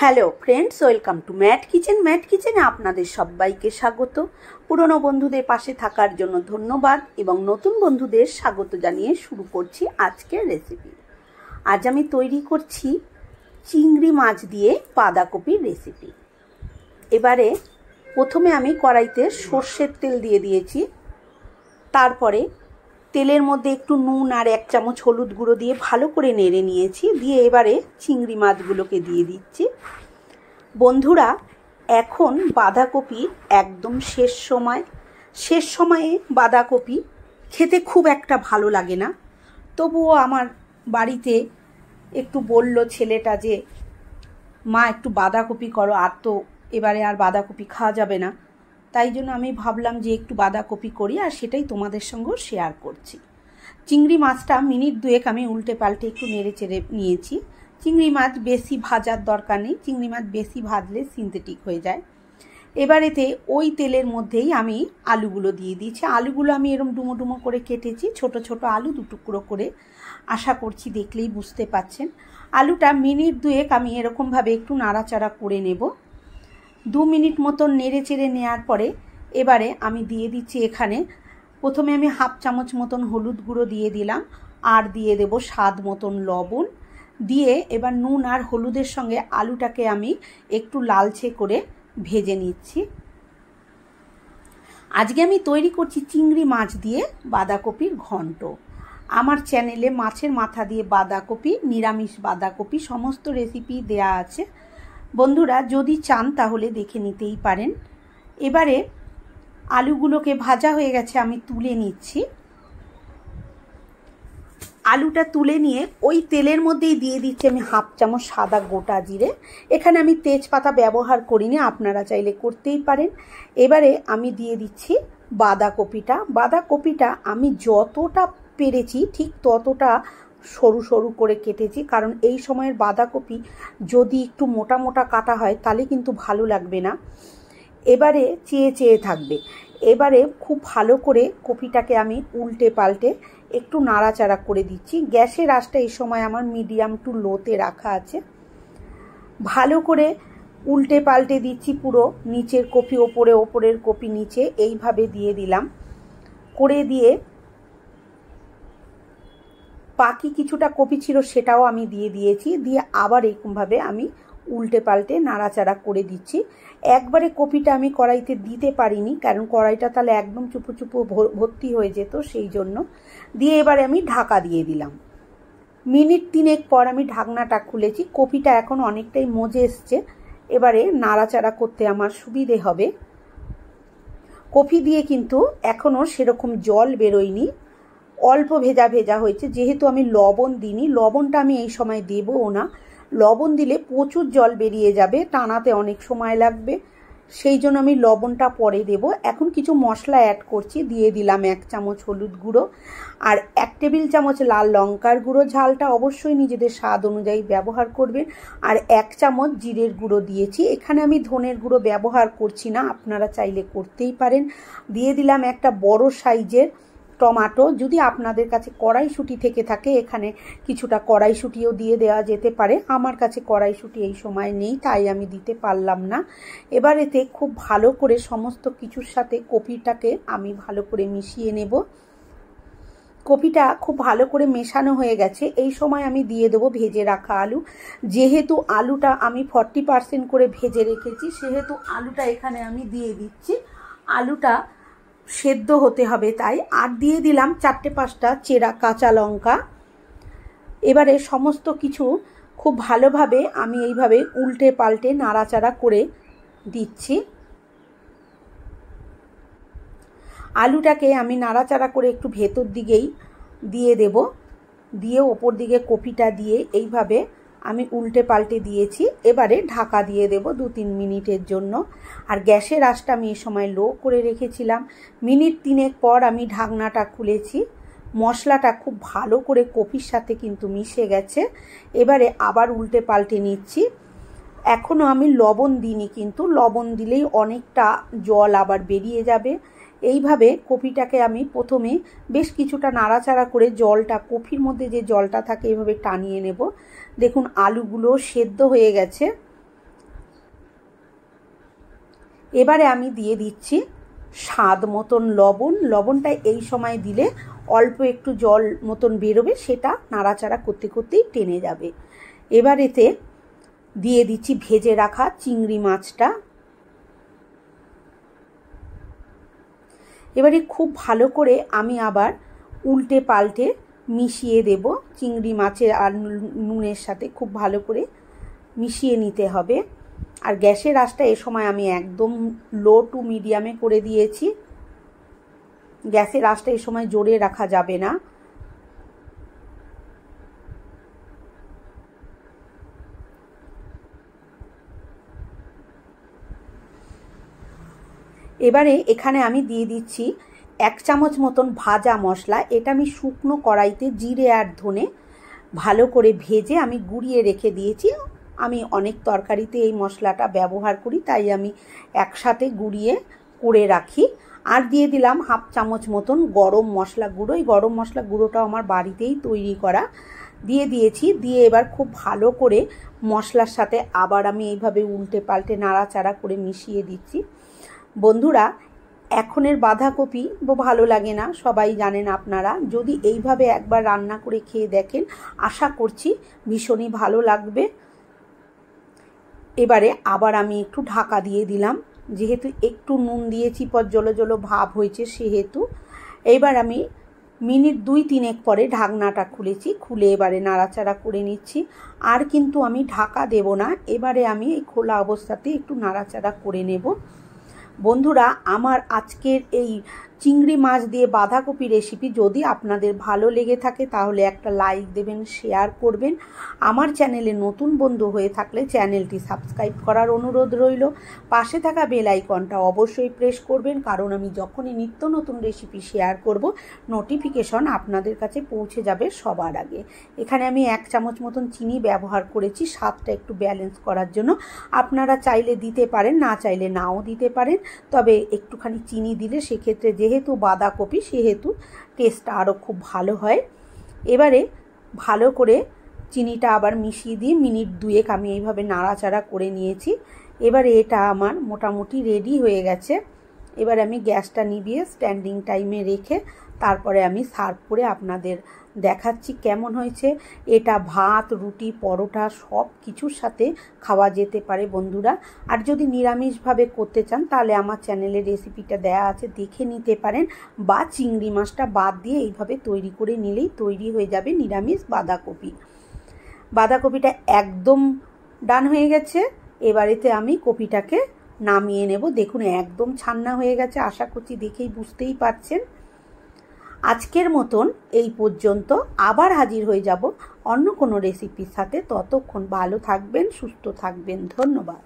Hello friends, welcome to Matt kitchen. Matt কিচেনে আপনাদের সবাইকে স্বাগত। পুরনো বন্ধুদের পাশে থাকার জন্য ধন্যবাদ এবং নতুন বন্ধুদের স্বাগত জানিয়ে শুরু করছি আজকের রেসিপি। আজ আমি তৈরি করছি চিংড়ি মাছ দিয়ে বাঁধাকপির রেসিপি। এবারে প্রথমে আমি কড়াইতে সর্ষের তেল দিয়ে দিয়েছি। তারপরে তেলের মধ্যে একটু নুন আর 1 চামচ হলুদ গুঁড়ো দিয়ে ভালো করে নেড়ে নিয়েছি। দিয়ে এবারে চিংড়ি মাছগুলোকে দিয়ে দিচ্ছি। বন্ধুরা, এখন বাঁধাকপির একদম শেষ সময়ে বাঁধাকপি খেতে খুব একটা ভালো লাগে না। তবুও আমার বাড়িতে একটু বলল ছেলেটা যে মা একটু বাঁধাকপি করো, আর তো এবারে আর বাঁধাকপি খাওয়া যাবে না। তাই জন্য আমি ভাবলাম যে একটু বাঁধাকপি করি, আর সেটাই তোমাদের সঙ্গেও শেয়ার করছি। চিংড়ি মাছটা মিনিট 2 আমি উল্টে পাল্টে একটু নেড়ে চেড়ে নিয়েছি। চিংড়ি মাছ বেশি ভাজার দরকার নেই, চিংড়ি মাছ বেশি ভাজলে সিনথেটিক হয়ে যায়। এবারেতে ওই তেলের মধ্যেই আমি আলুগুলো দিয়ে দিয়েছি। আলুগুলো আমি এরকম ডুমো ডুমো করে কেটেছি, ছোট ছোট আলু 2 টুকরো করে। আশা করছি দেখলেই বুঝতে পাচ্ছেন। আলুটা মিনিট 2 আমি এরকমভাবে একটু নাড়াচাড়া করে নেব। 2 মিনিট মতন নেড়ে চেড়ে নেওয়ার পরে এবারে আমি দিয়ে দিচ্ছি এখানে প্রথমে আমি 1/2 চামচ মতন হলুদ গুঁড়ো দিয়ে দিলাম, আর দিয়ে দেব স্বাদ মতন লবণ। দিয়ে এবার নুন আর হলুদের সঙ্গে আলুটাকে আমি একটু লালচে করে ভেজে নিচ্ছি। আজকে আমি তৈরি করছি চিংড়ি মাছ দিয়ে বাঁধাকপির ঘন্ট। আমার চ্যানেলে মাছের মাথা দিয়ে বাঁধাকপি, নিরামিষ বাঁধাকপি সমস্ত রেসিপি দেয়া আছে। বন্ধুরা যদি চান তাহলে দেখে নিতেই পারেন। এবারে আলুগুলোকে ভাজা হয়ে গেছে, আমি তুলে নিচ্ছি। আলুটা তুলে নিয়ে ওই তেলের মধ্যেই দিয়ে দিচ্ছি আমি 1/2 চামচ সাদা গোটা জিরে। এখানে আমি তেজপাতা ব্যবহার করিনি, আপনারা চাইলে করতেই পারেন। এবারে আমি দিয়ে দিচ্ছি বাঁধাকপিটা আমি যতটা পেরেছি ঠিক ততটা সরু সরু করে কেটেছি, কারণ এই সময়ের বাঁধাকপি যদি একটু মোটা মোটা কাটা হয় তাহলে কিন্তু ভালো লাগবে না, এবারে চেয়ে চেয়ে থাকবে। এবারে খুব ভালো করে কপিটাকে আমি উল্টে পাল্টে একটু নাড়াচাড়া করে দিচ্ছি। গ্যাসের আঁচটা এই সময় আমার মিডিয়াম টু লোতে রাখা আছে। ভালো করে উল্টে পাল্টে দিচ্ছি, পুরো নিচের কপি ওপরে, ওপরের কপি নিচে, এইভাবে দিয়ে দিলাম। করে দিয়ে বাকি কিছুটা কপি ছিল সেটাও আমি দিয়ে দিয়েছি। দিয়ে আবার এরকমভাবে আমি উল্টে পাল্টে নাড়াচাড়া করে দিচ্ছি। একবারে কপিটা আমি কড়াইতে দিতে পারিনি, কারণ কড়াইটা তাহলে একদম চুপো চুপো ভর্তি হয়ে যেত, সেই জন্য। দিয়ে এবারে আমি ঢাকা দিয়ে দিলাম। মিনিট 3 পর আমি ঢাকনাটা খুলেছি। কপিটা এখন অনেকটাই মজে এসছে। এবারে নাড়াচাড়া করতে আমার সুবিধে হবে। কপি দিয়ে কিন্তু এখনও সেরকম জল বেরোয়নি, অল্প ভেজা ভেজা হয়েছে। যেহেতু আমি লবণ দিইনি, লবণটা আমি এই সময় দেবও না। লবণ দিলে প্রচুর জল বেরিয়ে যাবে, টানাতে অনেক সময় লাগবে, সেই জন্য আমি লবণটা পরে দেব। এখন কিছু মশলা অ্যাড করছি। দিয়ে দিলাম 1 চামচ হলুদ গুঁড়ো, আর 1 টেবিল চামচ লাল লঙ্কার গুঁড়ো। ঝালটা অবশ্যই নিজেদের স্বাদ অনুযায়ী ব্যবহার করবেন। আর 1 চামচ জিরের গুঁড়ো দিয়েছি। এখানে আমি ধনের গুঁড়ো ব্যবহার করছি না, আপনারা চাইলে করতেই পারেন। দিয়ে দিলাম একটা বড় সাইজের টমেটো। যদি আপনাদের কাছে কড়াইশুঁটি থেকে থাকে এখানে কিছুটা কড়াইশুঁটিও দিয়ে দেওয়া যেতে পারে। আমার কাছে কড়াইশুঁটি এই সময় নেই, তাই আমি দিতে পারলাম না। এবার এতে খুব ভালো করে সমস্ত কিছুর সাথে কপিটাকে আমি ভালো করে মিশিয়ে নেব। কপিটা খুব ভালো করে মেশানো হয়ে গেছে। এই সময় আমি দিয়ে দেবো ভেজে রাখা আলু। যেহেতু আলুটা আমি 40% করে ভেজে রেখেছি, সেহেতু আলুটা এখানে আমি দিয়ে দিচ্ছি। আলুটা সেদ্ধ হতে হবে তাই। আর দিয়ে দিলাম 4-5টা চেরা কাঁচা লঙ্কা। এবারে সমস্ত কিছু খুব ভালোভাবে আমি এইভাবে উল্টে পাল্টে নাড়াচাড়া করে দিচ্ছি। আলুটাকে আমি নাড়াচাড়া করে একটু ভেতর দিকেই দিয়ে দেব। দিয়ে ওপর দিকে কপিটা দিয়ে এইভাবে আমি উল্টে পাল্টে দিয়েছি। এবারে ঢাকা দিয়ে দেব 2-3 মিনিটের জন্য। আর গ্যাসের আঁচটা আমি এই সময় লো করে রেখেছিলাম। মিনিট 3 পর আমি ঢাকনাটা খুলেছি। মশলাটা খুব ভালো করে কপির সাথে কিন্তু মিশে গেছে। এবারে আবার উল্টে পাল্টে নিচ্ছি। এখনও আমি লবণ দিইনি, কিন্তু লবণ দিলেই অনেকটা জল আবার বেরিয়ে যাবে। এইভাবে কপিটাকে আমি প্রথমে বেশ কিছুটা নাড়াচাড়া করে জলটা, কপির মধ্যে যে জলটা থাকে, এইভাবে টানিয়ে নেব। দেখুন আলুগুলো সেদ্ধ হয়ে গেছে। এবারে আমি দিয়ে দিচ্ছি স্বাদ মতন লবণ। লবণটা এই সময় দিলে অল্প একটু জল মতন বেরোবে, সেটা নাড়াচাড়া করতে করতেই টেনে যাবে। এবার এতে দিয়ে দিচ্ছি ভেজে রাখা চিংড়ি মাছটা। এবারে খুব ভালো করে আমি আবার উল্টে পাল্টে মিশিয়ে দেব। চিংড়ি মাছের আর নুনের সাথে খুব ভালো করে মিশিয়ে নিতে হবে। আর গ্যাসের আঁচটা এ সময় আমি একদম লো টু মিডিয়ামে করে দিয়েছি। গ্যাসের আঁচটা এ সময় জোরে রাখা যাবে না। এবারে এখানে আমি দিয়ে দিচ্ছি 1 চামচ মতন ভাজা মশলা। এটা আমি শুকনো কড়াইতে জিরে আর ধনে ভালো করে ভেজে আমি গুঁড়িয়ে রেখে দিয়েছি। আমি অনেক তরকারিতে এই মশলাটা ব্যবহার করি, তাই আমি একসাথে গুঁড়িয়ে করে রাখি। আর দিয়ে দিলাম 1/2 চামচ মতন গরম মশলা গুঁড়ো। এই গরম মশলা গুঁড়োটা আমার বাড়িতেই তৈরি করা, দিয়ে দিয়েছি। দিয়ে এবার খুব ভালো করে মশলার সাথে আবার আমি এইভাবে উল্টে পাল্টে নাড়াচাড়া করে মিশিয়ে দিচ্ছি। বন্ধুরা, এখনের বাঁধাকপি ভালো লাগে না, সবাই জানেন আপনারা। যদি এইভাবে একবার রান্না করে খেয়ে দেখেন, আশা করছি ভীষণই ভালো লাগবে। এবারে আবার আমি একটু ঢাকা দিয়ে দিলাম, যেহেতু একটু নুন দিয়েছি, পর জলো জলো ভাব হয়েছে সেহেতু। এইবার আমি মিনিট 2-3 পরে ঢাকনাটা খুলেছি, খুলে এবারে নাড়াচাড়া করে নিচ্ছি। আর কিন্তু আমি ঢাকা দেব না, এবারে আমি এই খোলা অবস্থাতে একটু নাড়াচাড়া করে নেব। বন্ধুরা, আমার আজকের এই চিংড়ি মাছ দিয়ে বাঁধাকপি রেসিপি যদি আপনাদের ভালো লেগে থাকে তাহলে একটা লাইক দেবেন, শেয়ার করবেন। আমার চ্যানেলে নতুন বন্ধু হয়ে থাকলে চ্যানেলটি সাবস্ক্রাইব করার অনুরোধ রইল। পাশে থাকা বেল আইকনটা অবশ্যই প্রেস করবেন, কারণ আমি যখনই নিত্য নতুন রেসিপি শেয়ার করব নোটিফিকেশন আপনাদের কাছে পৌঁছে যাবে সবার আগে। এখানে আমি 1 চামচ মতন চিনি ব্যবহার করেছি স্বাদটা একটু ব্যালেন্স করার জন্য। আপনারা চাইলে দিতে পারেন, না চাইলে নাও দিতে পারেন, তবে একটুখানি চিনি দিলে সেক্ষেত্রে যেহেতু বাঁধাকপি সেহেতু টেস্টটা আরও খুব ভালো হয়। এবারে ভালো করে চিনিটা আবার মিশিয়ে দিয়ে মিনিট 2 আমি এইভাবে নাড়াচাড়া করে নিয়েছি। এবারে এটা আমার মোটামুটি রেডি হয়ে গেছে। এবার আমি গ্যাসটা নিভিয়ে স্ট্যান্ডিং টাইমে রেখে তারপরে আমি সার্ভ করে আপনাদের দেখাচ্ছি কেমন হয়েছে। এটা ভাত, রুটি, পরোটা সব কিছুর সাথে খাওয়া যেতে পারে বন্ধুরা। আর যদি নিরামিষভাবে করতে চান তাহলে আমার চ্যানেলে রেসিপিটা দেয়া আছে, দেখে নিতে পারেন। বা চিংড়ি মাছটা বাদ দিয়ে এইভাবে তৈরি করে নিলেই তৈরি হয়ে যাবে নিরামিষ বাঁধাকপি। বাঁধাকপিটা একদম ডান হয়ে গেছে। এবারেতে আমি কপিটাকে নামিয়ে নেব। দেখুন একদম ছান্না হয়ে গেছে, আশা করছি দেখেই বুঝতেই পারছেন। আজকের মতন এই পর্যন্ত, আবার হাজির হয়ে যাব অন্য কোনো রেসিপির সাথে। ততক্ষণ ভালো থাকবেন, সুস্থ থাকবেন। ধন্যবাদ।